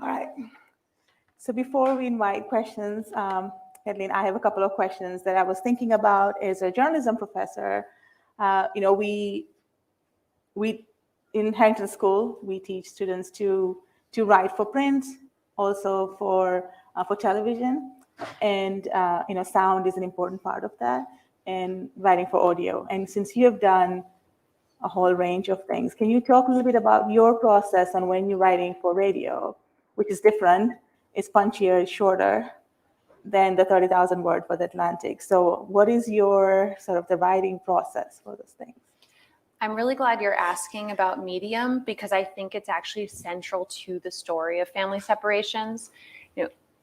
All right. So before we invite questions, Kathleen, I have a couple of questions that I was thinking about as a journalism professor. We in Harrington School, we teach students to write for print, also for television, and sound is an important part of that, and writing for audio. And since you have done a whole range of things, can you talk a little bit about your process on when you're writing for radio, which is different, it's punchier, it's shorter than the 30,000 word for the Atlantic. So what is your sort of the writing process for those things? I'm really glad you're asking about Medium, because I think it's actually central to the story of family separations.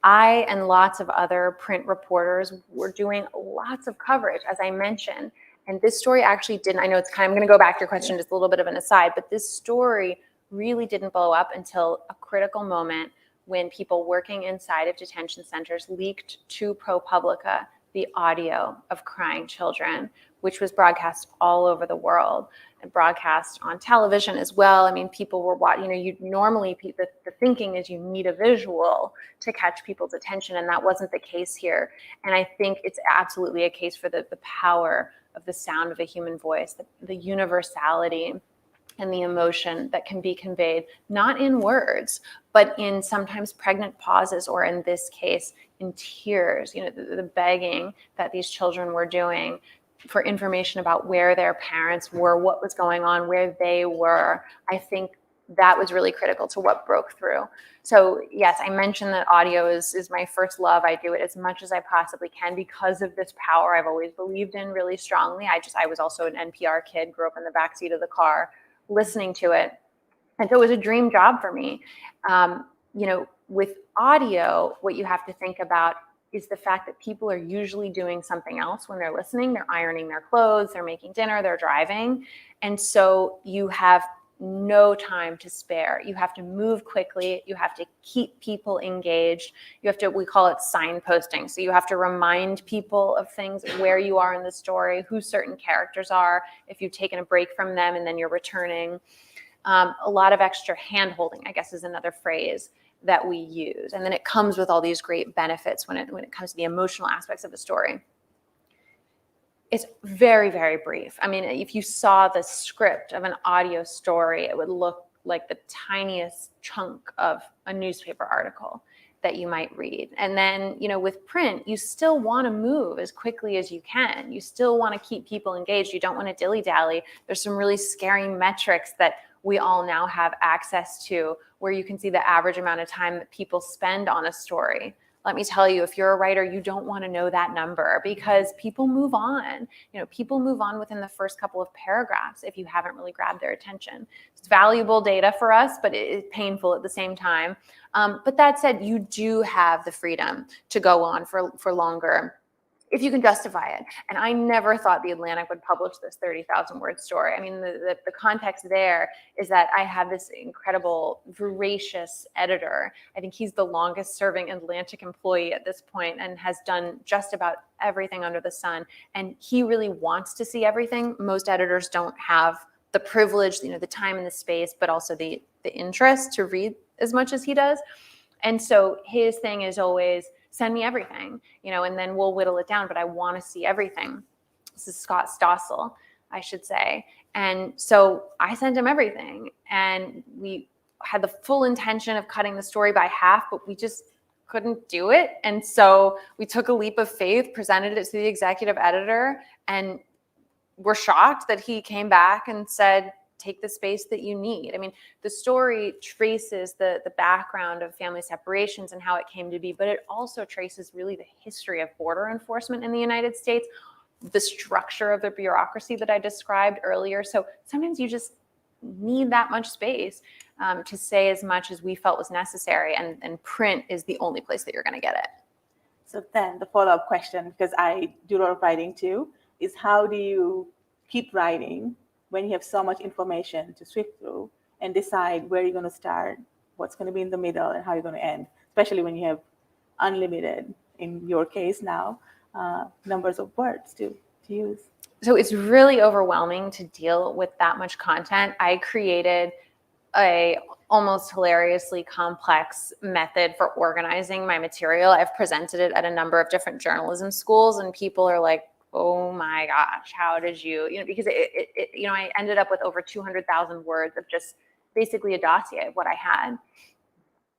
I and lots of other print reporters were doing lots of coverage, as I mentioned. And this story actually didn't, I know it's I'm going to go back to your question, just a little bit of an aside, but this story really didn't blow up until a critical moment when people working inside of detention centers leaked to ProPublica the audio of crying children, which was broadcast all over the world and broadcast on television as well. I mean, people were watching, you normally, the thinking is you need a visual to catch people's attention, and that wasn't the case here. And I think it's absolutely a case for the power of the sound of a human voice, the universality and the emotion that can be conveyed, not in words, but in sometimes pregnant pauses, or in this case, in tears, the begging that these children were doing for information about where their parents were, what was going on, where they were. I think that was really critical to what broke through. So yes, I mentioned that audio is my first love. I do it as much as I possibly can because of this power I've always believed in really strongly. I was also an NPR kid, grew up in the backseat of the car listening to it. And so it was a dream job for me. With audio, what you have to think about is the fact that people are usually doing something else when they're listening. They're ironing their clothes, they're making dinner, they're driving. And so you have no time to spare. You have to move quickly. You have to keep people engaged. You have to, we call it signposting. So you have to remind people of things, where you are in the story, who certain characters are, if you've taken a break from them and then you're returning. A lot of extra hand-holding, I guess, is another phrase that we use. And then it comes with all these great benefits when it comes to the emotional aspects of the story. It's very, very brief. I mean, if you saw the script of an audio story, it would look like the tiniest chunk of a newspaper article that you might read. And then, with print, you still want to move as quickly as you can. You still want to keep people engaged. You don't want to dilly-dally. There's some really scary metrics that we all now have access to, where you can see the average amount of time that people spend on a story. Let me tell you, if you're a writer, you don't want to know that number, because people move on. People move on within the first couple of paragraphs if you haven't really grabbed their attention. It's valuable data for us, but it is painful at the same time. But that said, you do have the freedom to go on for longer if you can justify it. And I never thought the Atlantic would publish this 30,000 word story. I mean, the context there is that I have this incredible, voracious editor. I think he's the longest serving Atlantic employee at this point and has done just about everything under the sun. And he really wants to see everything. Most editors don't have the privilege, the time and the space, but also the interest to read as much as he does. And so his thing is always, send me everything, and then we'll whittle it down, but I want to see everything. This is Scott Stossel, I should say. And so I sent him everything, and we had the full intention of cutting the story by half, but we just couldn't do it. And so we took a leap of faith, presented it to the executive editor, and we're shocked that he came back and said, take the space that you need. I mean, the story traces the background of family separations and how it came to be, but it also traces really the history of border enforcement in the United States, the structure of the bureaucracy that I described earlier. So sometimes you just need that much space to say as much as we felt was necessary, and print is the only place that you're going to get it. So then the follow-up question, because I do a lot of writing too, is how do you keep writing when you have so much information to sift through and decide where you're going to start, what's going to be in the middle, and how you're going to end, especially when you have unlimited, in your case now, numbers of words to use? So it's really overwhelming to deal with that much content. I created a almost hilariously complex method for organizing my material. I've presented it at a number of different journalism schools, and people are like, oh my gosh, how did you, because I ended up with over 200,000 words of just basically a dossier of what I had.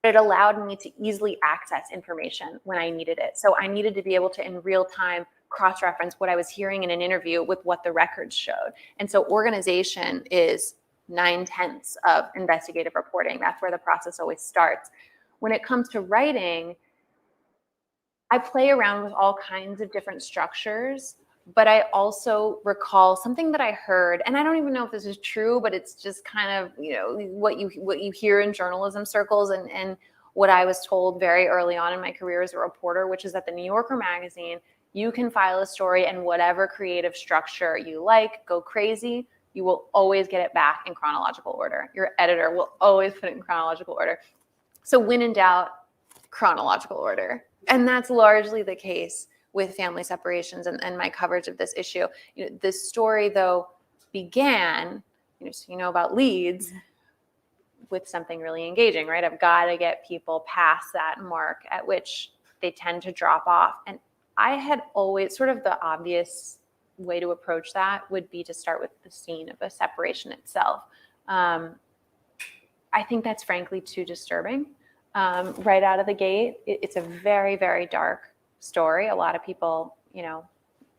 It allowed me to easily access information when I needed it. So I needed to be able to, in real time, cross-reference what I was hearing in an interview with what the records showed. And so organization is 9/10 of investigative reporting. That's where the process always starts. When it comes to writing, I play around with all kinds of different structures, but I also recall something that I heard, and I don't even know if this is true, but it's just kind of, what you hear in journalism circles, and what I was told very early on in my career as a reporter, which is that the New Yorker magazine, you can file a story in whatever creative structure you like, go crazy, you will always get it back in chronological order. Your editor will always put it in chronological order. So when in doubt, chronological order. And that's largely the case with family separations and my coverage of this issue. This story, though, began, so about leads, with something really engaging, right? I've got to get people past that mark at which they tend to drop off. And I had always, sort of the obvious way to approach that would be to start with the scene of a separation itself. I think that's frankly too disturbing. Right out of the gate, it's a very, very dark story. A lot of people,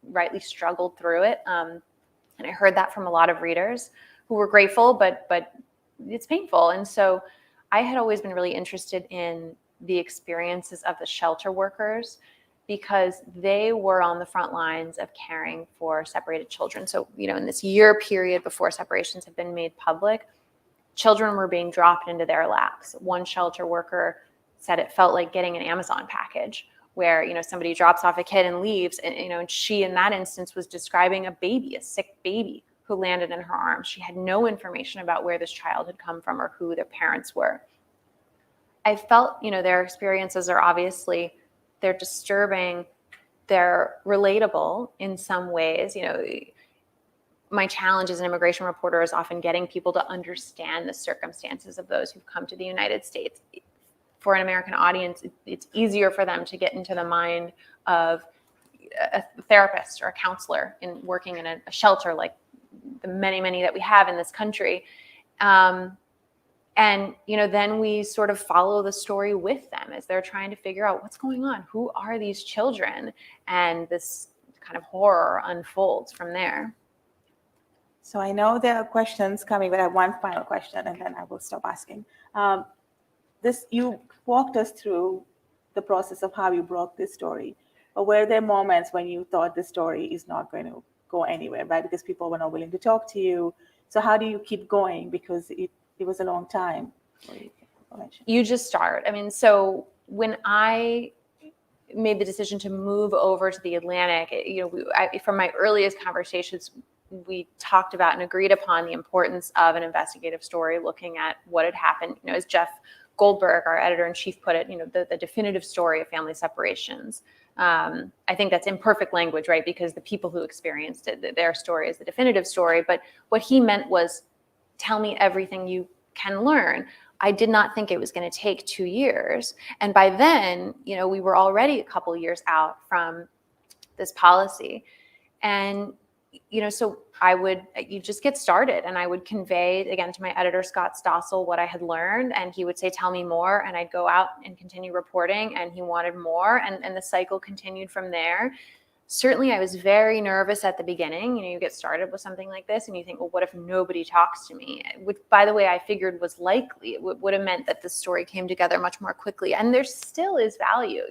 rightly struggled through it. And I heard that from a lot of readers who were grateful, but it's painful. And so I had always been really interested in the experiences of the shelter workers, because they were on the front lines of caring for separated children. So, in this year period before separations have been made public, children were being dropped into their laps. One shelter worker said it felt like getting an Amazon package, where somebody drops off a kid and leaves, and she in that instance was describing a baby, a sick baby who landed in her arms. She had no information about where this child had come from or who their parents were. I felt, their experiences are obviously, they're disturbing, they're relatable in some ways. My challenge as an immigration reporter is often getting people to understand the circumstances of those who've come to the United States. For an American audience, it's easier for them to get into the mind of a therapist or a counselor in working in a shelter like the many, many that we have in this country. And, then we sort of follow the story with them as they're trying to figure out what's going on. Who are these children? And this kind of horror unfolds from there. So I know there are questions coming, but I have one final question, and then I will stop asking. You walked us through the process of how you broke this story, but were there moments when you thought the story is not going to go anywhere, right? Because people were not willing to talk to you. So how do you keep going? Because it was a long time. You just start. So when I made the decision to move over to the Atlantic, from my earliest conversations, we talked about and agreed upon the importance of an investigative story, looking at what had happened. As Jeff Goldberg, our editor-in-chief, put it, the definitive story of family separations. I think that's imperfect language, right? Because the people who experienced it, their story is the definitive story. But what he meant was, tell me everything you can learn. I did not think it was going to take 2 years. And by then, we were already a couple years out this policy. And so you just get started, and I would convey again to my editor, Scott Stossel, what I had learned, and he would say, tell me more. And I'd go out and continue reporting, and he wanted more. And the cycle continued from there. Certainly, I was very nervous at the beginning. You get started with something like this and you think, well, what if nobody talks to me? Which, by the way, I figured was likely. It would have meant that the story came together much more quickly. And there still is value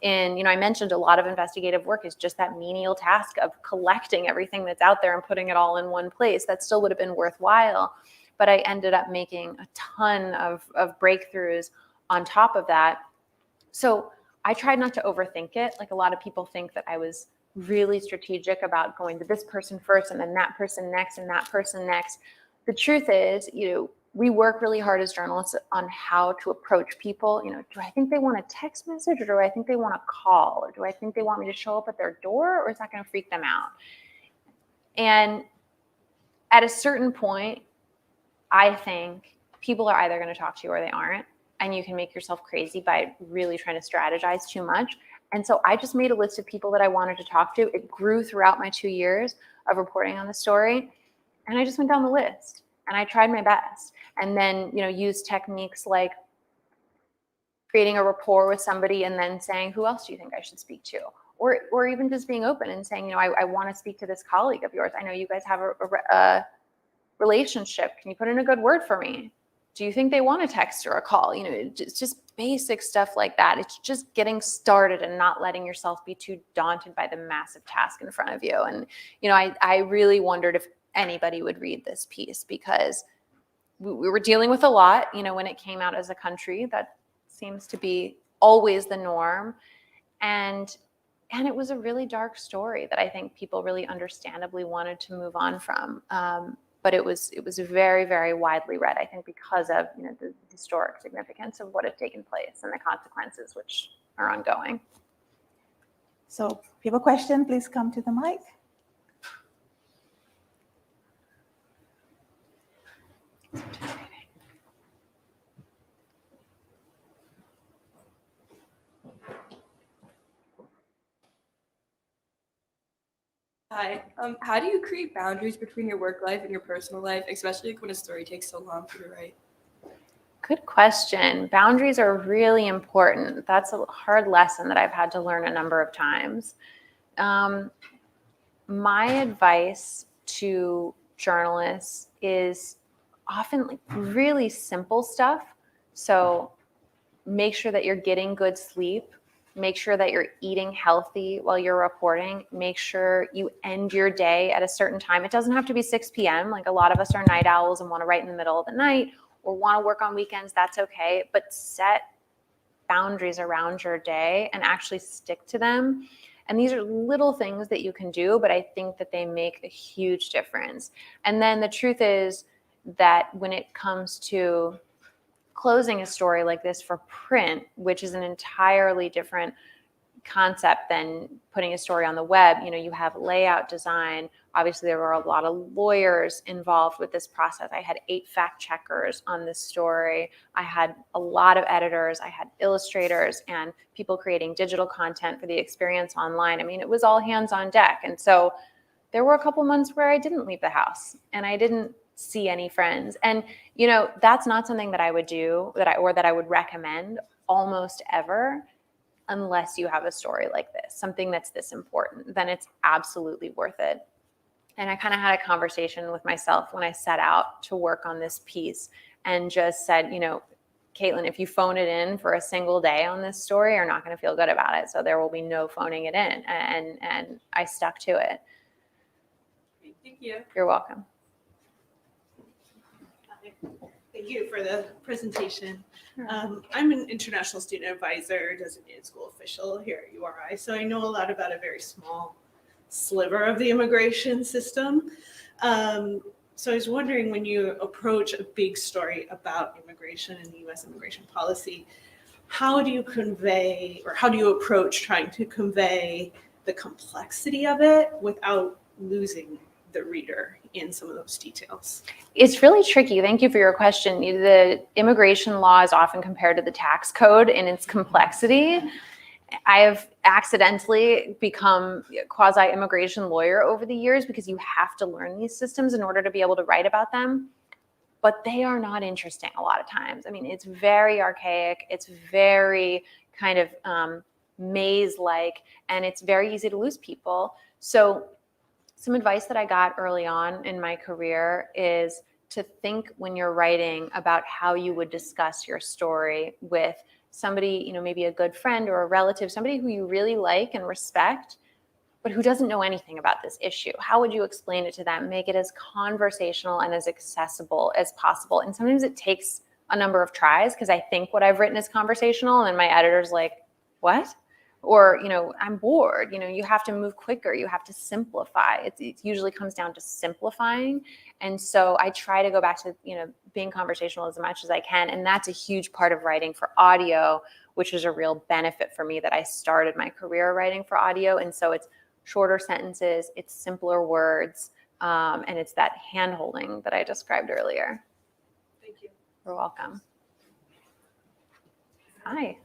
in, I mentioned a lot of investigative work is just that menial task of collecting everything that's out there and putting it all in one place. That still would have been worthwhile. But I ended up making a ton of breakthroughs on top of that. So I tried not to overthink it. Like a lot of people think that I was really strategic about going to this person first and then that person next and that person next. The truth is, we work really hard as journalists on how to approach people. Do I think they want a text message, or do I think they want a call, or do I think they want me to show up at their door, or is that going to freak them out? And at a certain point, I think people are either going to talk to you or they aren't. And you can make yourself crazy by really trying to strategize too much. And so I just made a list of people that I wanted to talk to. It grew throughout my 2 years of reporting on the story. And I just went down the list and I tried my best. And then, used techniques like creating a rapport with somebody and then saying, who else do you think I should speak to? Or even just being open and saying, I want to speak to this colleague of yours. I know you guys have a relationship. Can you put in a good word for me? Do you think they want a text or a call? It's just basic stuff like that. It's just getting started and not letting yourself be too daunted by the massive task in front of you. And, I really wondered if anybody would read this piece, because we were dealing with a lot, when it came out as a country. That seems to be always the norm. And it was a really dark story that I think people really understandably wanted to move on from. But it was very, very widely read, I think, because of the historic significance of what had taken place and the consequences, which are ongoing. So if you have a question, please come to the mic. Hi. How do you create boundaries between your work life and your personal life, especially when a story takes so long for you to write? Good question. Boundaries are really important. That's a hard lesson that I've had to learn a number of times. My advice to journalists is often really simple stuff. So make sure that you're getting good sleep. Make sure that you're eating healthy while you're reporting. Make sure you end your day at a certain time. It doesn't have to be 6 p.m. Like a lot of us are night owls and want to write in the middle of the night or want to work on weekends. That's okay. But set boundaries around your day and actually stick to them. And these are little things that you can do, but I think that they make a huge difference. And then the truth is that when it comes to closing a story like this for print, which is an entirely different concept than putting a story on the web, you have layout design. Obviously, there were a lot of lawyers involved with this process. I had 8 fact checkers on this story. I had a lot of editors. I had illustrators and people creating digital content for the experience online. I mean, it was all hands on deck. And so there were a couple months where I didn't leave the house and I didn't see any friends. And, that's not something that I would do that I would recommend almost ever, unless you have a story like this, something that's this important. Then it's absolutely worth it. And I kind of had a conversation with myself when I set out to work on this piece and just said, Caitlin, if you phone it in for a single day on this story, you're not going to feel good about it. So there will be no phoning it in. And I stuck to it. Thank you. You're welcome. Thank you for the presentation. I'm an international student advisor, designated school official here at URI, so I know a lot about a very small sliver of the immigration system. So I was wondering, when you approach a big story about immigration and the U.S. immigration policy, how do you convey, or how do you approach trying to convey the complexity of it without losing the reader in some of those details? It's really tricky. Thank you for your question. The immigration law is often compared to the tax code in its complexity. I have accidentally become a quasi-immigration lawyer over the years because you have to learn these systems in order to be able to write about them. But they are not interesting a lot of times. I mean, it's very archaic. It's very kind of maze-like, and it's very easy to lose people. So some advice that I got early on in my career is to think when you're writing about how you would discuss your story with somebody, maybe a good friend or a relative, somebody who you really like and respect, but who doesn't know anything about this issue. How would you explain it to them? Make it as conversational and as accessible as possible. And sometimes it takes a number of tries because I think what I've written is conversational and then my editor's like, what? Or, I'm bored. You have to move quicker. You have to simplify. It usually comes down to simplifying. And so I try to go back to, being conversational as much as I can. And that's a huge part of writing for audio, which is a real benefit for me that I started my career writing for audio. And so it's shorter sentences, it's simpler words, and it's that hand-holding that I described earlier. Thank you. You're welcome. Hi.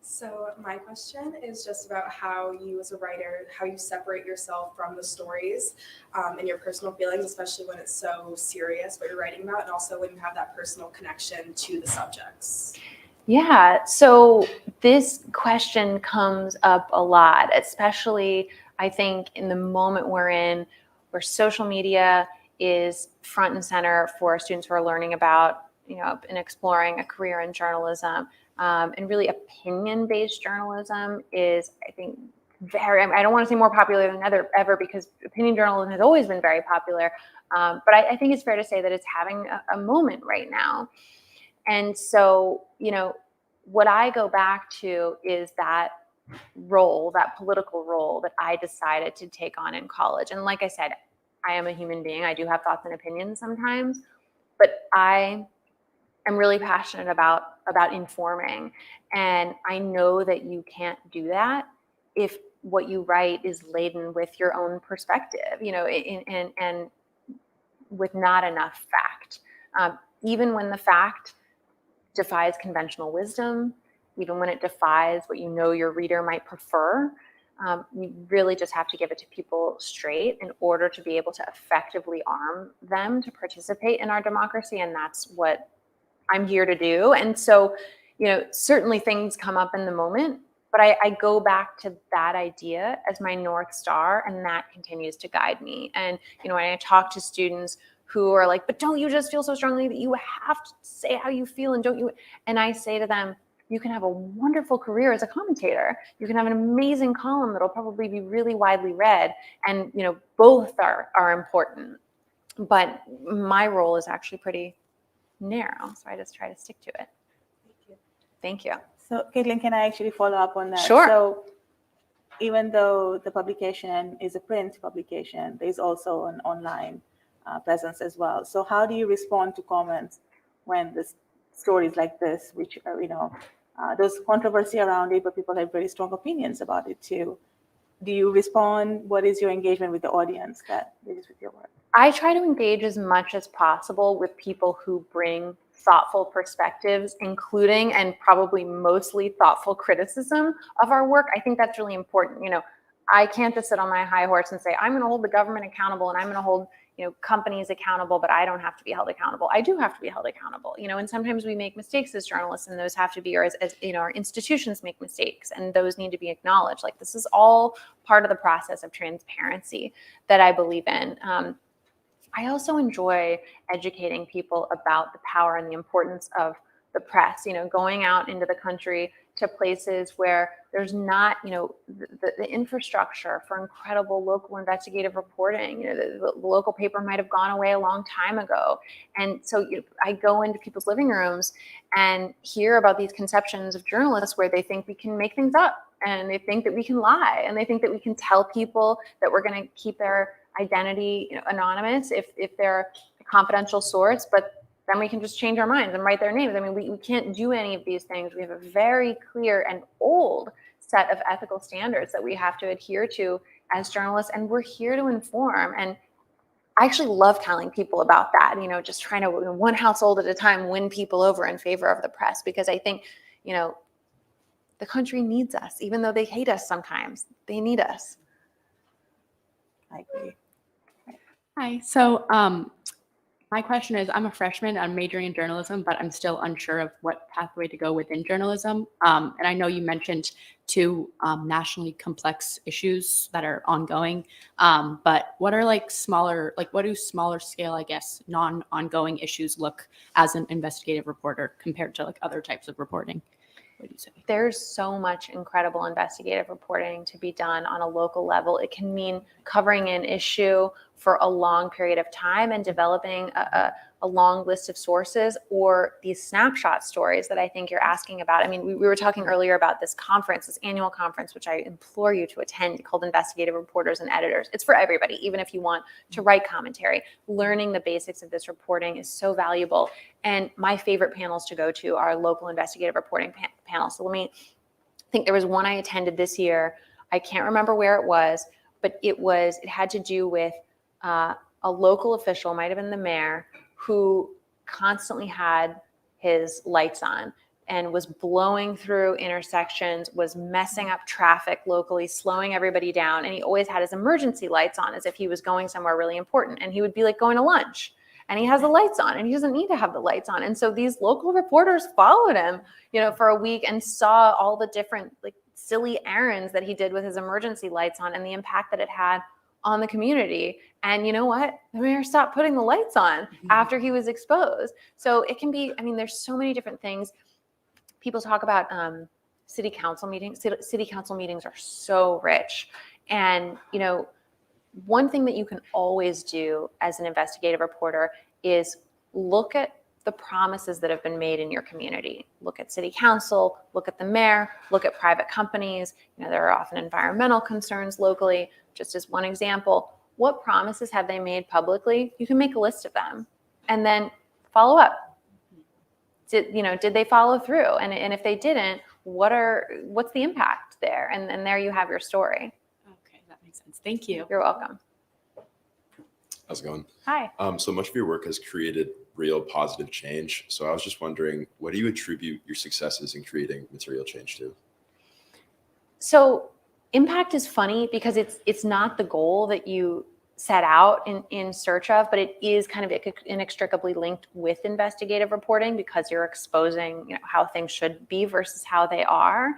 So my question is just about how you as a writer, how you separate yourself from the stories and your personal feelings, especially when it's so serious what you're writing about, and also when you have that personal connection to the subjects. Yeah, so this question comes up a lot, especially I think in the moment we're in, where social media is front and center for students who are learning about, and exploring a career in journalism. And really opinion-based journalism is, I think, I don't want to say more popular than ever, because opinion journalism has always been very popular. But I think it's fair to say that it's having a moment right now. And so, what I go back to is that role, that political role that I decided to take on in college. And like I said, I am a human being. I do have thoughts and opinions sometimes, but I am really passionate about informing. And I know that you can't do that if what you write is laden with your own perspective, and with not enough fact. Even when the fact defies conventional wisdom, even when it defies what your reader might prefer, you really just have to give it to people straight in order to be able to effectively arm them to participate in our democracy. And that's what I'm here to do. And so, certainly things come up in the moment, but I go back to that idea as my North Star, and that continues to guide me. And, when I talk to students who are like, but don't you just feel so strongly that you have to say how you feel, and don't you? And I say to them, you can have a wonderful career as a commentator. You can have an amazing column that'll probably be really widely read. And, both are important. But my role is actually pretty narrow, so I just try to stick to it. Thank you. So, Caitlin, can I actually follow up on that? Sure. So, even though the publication is a print publication, there's also an online presence as well. So, how do you respond to comments when the stories like this, which are, there's controversy around it, but people have very strong opinions about it too? Do you respond? What is your engagement with the audience that is with your work? I try to engage as much as possible with people who bring thoughtful perspectives, including and probably mostly thoughtful criticism of our work. I think that's really important. I can't just sit on my high horse and say, I'm going to hold the government accountable and I'm going to hold, companies accountable, but I don't have to be held accountable. I do have to be held accountable, and sometimes we make mistakes as journalists, and those have to be, or as our institutions make mistakes, and those need to be acknowledged. Like, this is all part of the process of transparency that I believe in. I also enjoy educating people about the power and the importance of the press, going out into the country to places where there's not, the infrastructure for incredible local investigative reporting. The local paper might have gone away a long time ago. And so I go into people's living rooms and hear about these conceptions of journalists where they think we can make things up, and they think that we can lie, and they think that we can tell people that we're going to keep their identity anonymous if they're a confidential source, but then we can just change our minds and write their names. I mean, we can't do any of these things. We have a very clear and old set of ethical standards that we have to adhere to as journalists, and we're here to inform. And I actually love telling people about that, just trying to, one household at a time, win people over in favor of the press, because I think, the country needs us. Even though they hate us sometimes, they need us. I agree. Hi. So my question is, I'm a freshman, I'm majoring in journalism, but I'm still unsure of what pathway to go within journalism. And I know you mentioned two nationally complex issues that are ongoing, but what are what do smaller scale, I guess, non-ongoing issues look as an investigative reporter compared to other types of reporting? What do you say? There's so much incredible investigative reporting to be done on a local level. It can mean covering an issue for a long period of time and developing a long list of sources, or these snapshot stories that I think you're asking about. I mean, we were talking earlier about this conference, this annual conference, which I implore you to attend, called Investigative Reporters and Editors. It's for everybody, even if you want to write commentary. Learning the basics of this reporting is so valuable. And my favorite panels to go to are local investigative reporting panels. So I think there was one I attended this year. I can't remember where it was, but it had to do with a local official, might have been the mayor, who constantly had his lights on and was blowing through intersections, was messing up traffic locally, slowing everybody down. And he always had his emergency lights on as if he was going somewhere really important. And he would be like going to lunch and he has the lights on and he doesn't need to have the lights on. And so these local reporters followed him, for a week and saw all the different like silly errands that he did with his emergency lights on and the impact that it had on the community. And you know what? The mayor stopped putting the lights on after he was exposed. So it can be, there's so many different things. People talk about city council meetings. City council meetings are so rich. And, one thing that you can always do as an investigative reporter is look at the promises that have been made in your community. Look at city council, look at the mayor, look at private companies. There are often environmental concerns locally. Just as one example, what promises have they made publicly? You can make a list of them and then follow up. Did they follow through? And if they didn't, what's the impact there? And there you have your story. Okay, that makes sense. Thank you. You're welcome. How's it going? Hi. So much of your work has created real positive change. So I was just wondering, what do you attribute your successes in creating material change to? So impact is funny because it's not the goal that you set out in search of, but it is kind of inextricably linked with investigative reporting because you're exposing how things should be versus how they are.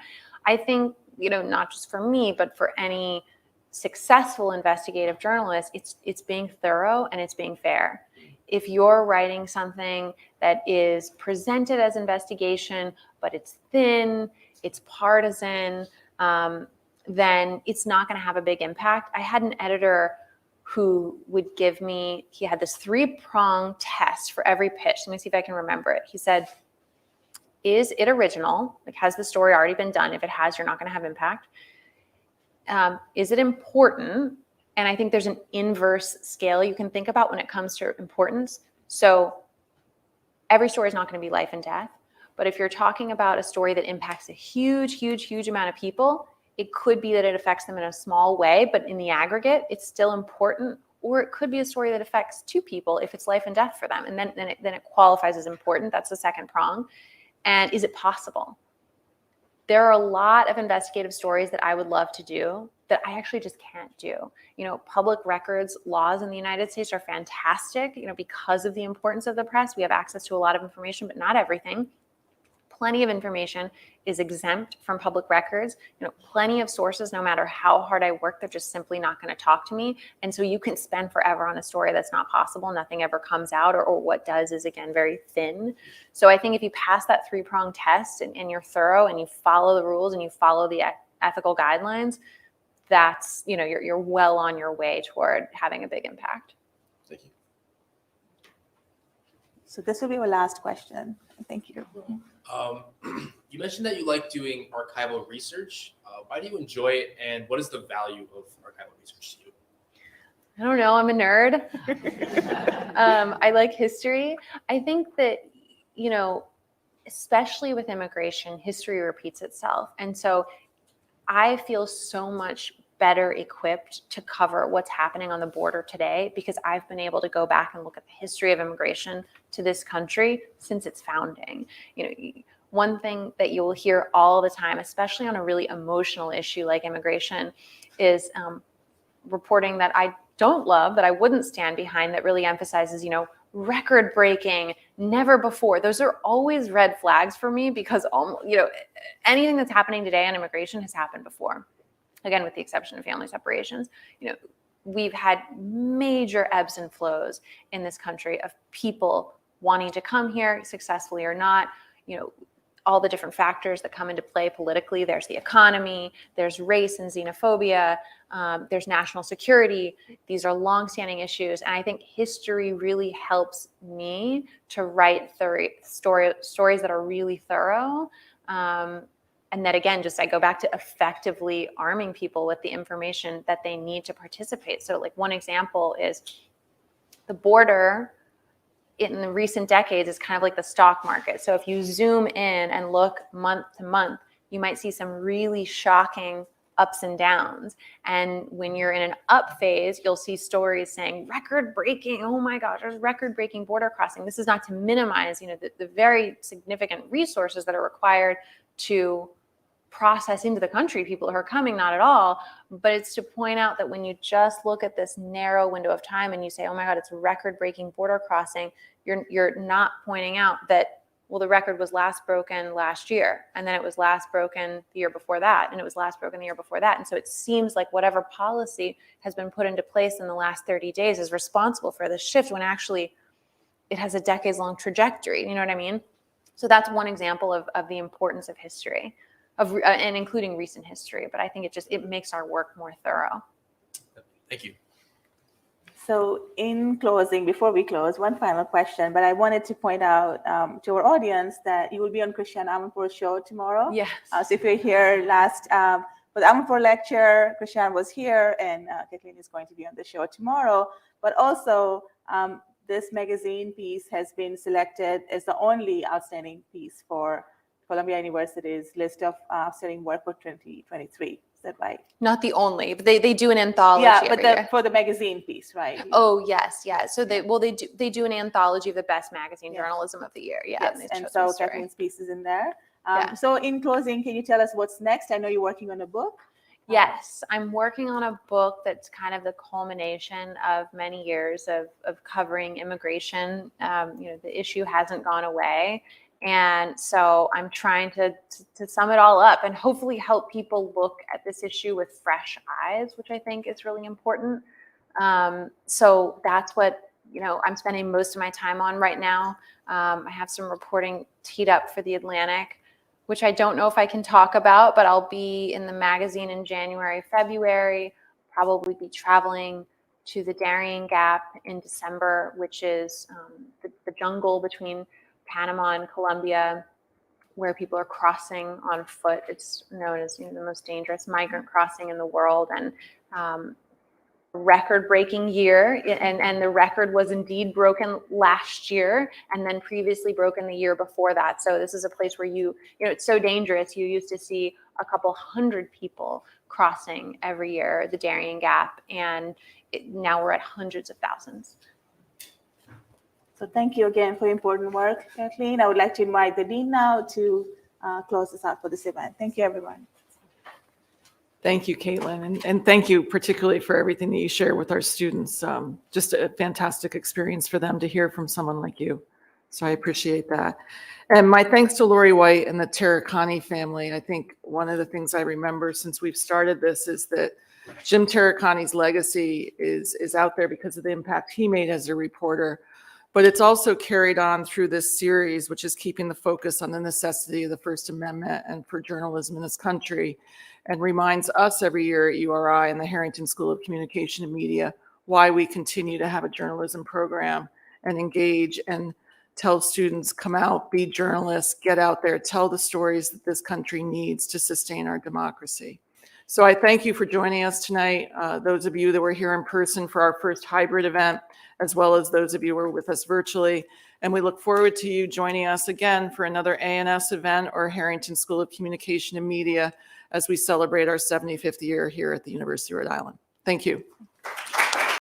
I think, not just for me, but for any successful investigative journalist, it's being thorough and it's being fair. If you're writing something that is presented as investigation, but it's thin, it's partisan, then it's not going to have a big impact. I had an editor who would give me, he had this 3-prong test for every pitch. Let me see if I can remember it. He said, is it original? Like, has the story already been done? If it has, you're not going to have impact. Is it important? And I think there's an inverse scale you can think about when it comes to importance. So every story is not going to be life and death. But if you're talking about a story that impacts a huge, huge, huge amount of people, it could be that it affects them in a small way, but in the aggregate, it's still important. Or it could be a story that affects 2 people if it's life and death for them. And then it qualifies as important. That's the second prong. And is it possible? There are a lot of investigative stories that I would love to do that I actually just can't do. Public records laws in the United States are fantastic, because of the importance of the press. We have access to a lot of information, but not everything. Plenty of information is exempt from public records. Plenty of sources, no matter how hard I work, they're just simply not going to talk to me. And so you can spend forever on a story that's not possible. Nothing ever comes out, or what does is, again, very thin. So I think if you pass that 3-prong test and you're thorough and you follow the rules and you follow the ethical guidelines, that's, you're well on your way toward having a big impact. Thank you. So this will be our last question. Thank you. You mentioned that you like doing archival research. Why do you enjoy it, and what is the value of archival research to you? I don't know. I'm a nerd. I like history. I think that, especially with immigration, history repeats itself. And so I feel so much better equipped to cover what's happening on the border today because I've been able to go back and look at the history of immigration to this country since its founding. One thing that you will hear all the time, especially on a really emotional issue like immigration, is reporting that I don't love, that I wouldn't stand behind, that really emphasizes, record breaking, never before. Those are always red flags for me because, anything that's happening today on immigration has happened before. Again, with the exception of family separations, we've had major ebbs and flows in this country of people wanting to come here successfully or not, all the different factors that come into play politically. There's the economy, there's race and xenophobia, there's national security. These are longstanding issues. And I think history really helps me to write stories that are really thorough. And that, again, I go back to effectively arming people with the information that they need to participate. So like one example is the border in the recent decades is kind of like the stock market. So if you zoom in and look month to month, you might see some really shocking ups and downs. And when you're in an up phase, you'll see stories saying record breaking, oh my gosh, there's record breaking border crossing. This is not to minimize, the very significant resources that are required to process into the country people who are coming, not at all. But it's to point out that when you just look at this narrow window of time and you say, oh my God, it's a record breaking border crossing, you're not pointing out that, well, the record was last broken last year, and then it was last broken the year before that, and it was last broken the year before that. And so it seems like whatever policy has been put into place in the last 30 days is responsible for this shift, when actually it has a decades-long trajectory. You know what I mean? So that's one example of the importance of history, and including recent history. But I think it makes our work more thorough. Thank you. So in closing, before we close, one final question, but I wanted to point out to our audience that you will be on Christian Amanpour's show tomorrow. Yes. So if you're here last, for the Amanpour lecture, Christian was here, and Kathleen is going to be on the show tomorrow. But also, this magazine piece has been selected as the only outstanding piece for Columbia University's list of outstanding work for 2023. Is that right? Not the only, but they do an anthology. Yeah, but every year. for the magazine piece, right? Oh yes, yeah. So they do an anthology of the best magazine Yes. journalism of the year. Yeah, Yes, and so Kathleen's piece is in there. Yeah. So in closing, can you tell us what's next? I know you're working on a book. Yes, I'm working on a book that's kind of the culmination of many years of covering immigration. The issue hasn't gone away. And so I'm trying to sum it all up and hopefully help people look at this issue with fresh eyes, which I think is really important. So that's what, I'm spending most of my time on right now. I have some reporting teed up for the Atlantic, which I don't know if I can talk about, but I'll be in the magazine in January, February, probably be traveling to the Darien Gap in December, which is the jungle between Panama and Colombia, where people are crossing on foot. It's known as the most dangerous migrant crossing in the world, and record-breaking year, and the record was indeed broken last year, and then previously broken the year before that. So this is a place where it's so dangerous. You used to see a couple hundred people crossing every year the Darien Gap, and now we're at hundreds of thousands. So thank you again for your important work, Kathleen. I would like to invite the dean now to close us out for this event. Thank you, everyone. Thank you, Caitlin, and thank you particularly for everything that you share with our students. Just a fantastic experience for them to hear from someone like you. So I appreciate that. And my thanks to Lori White and the Taricani family. I think one of the things I remember since we've started this is that Jim Taricani's legacy is out there because of the impact he made as a reporter. But it's also carried on through this series, which is keeping the focus on the necessity of the First Amendment and for journalism in this country, and reminds us every year at URI and the Harrington School of Communication and Media why we continue to have a journalism program and engage and tell students, come out, be journalists, get out there, tell the stories that this country needs to sustain our democracy. So I thank you for joining us tonight, those of you that were here in person for our first hybrid event, as well as those of you who are with us virtually. And we look forward to you joining us again for another A&S event or Harrington School of Communication and Media as we celebrate our 75th year here at the University of Rhode Island. Thank you.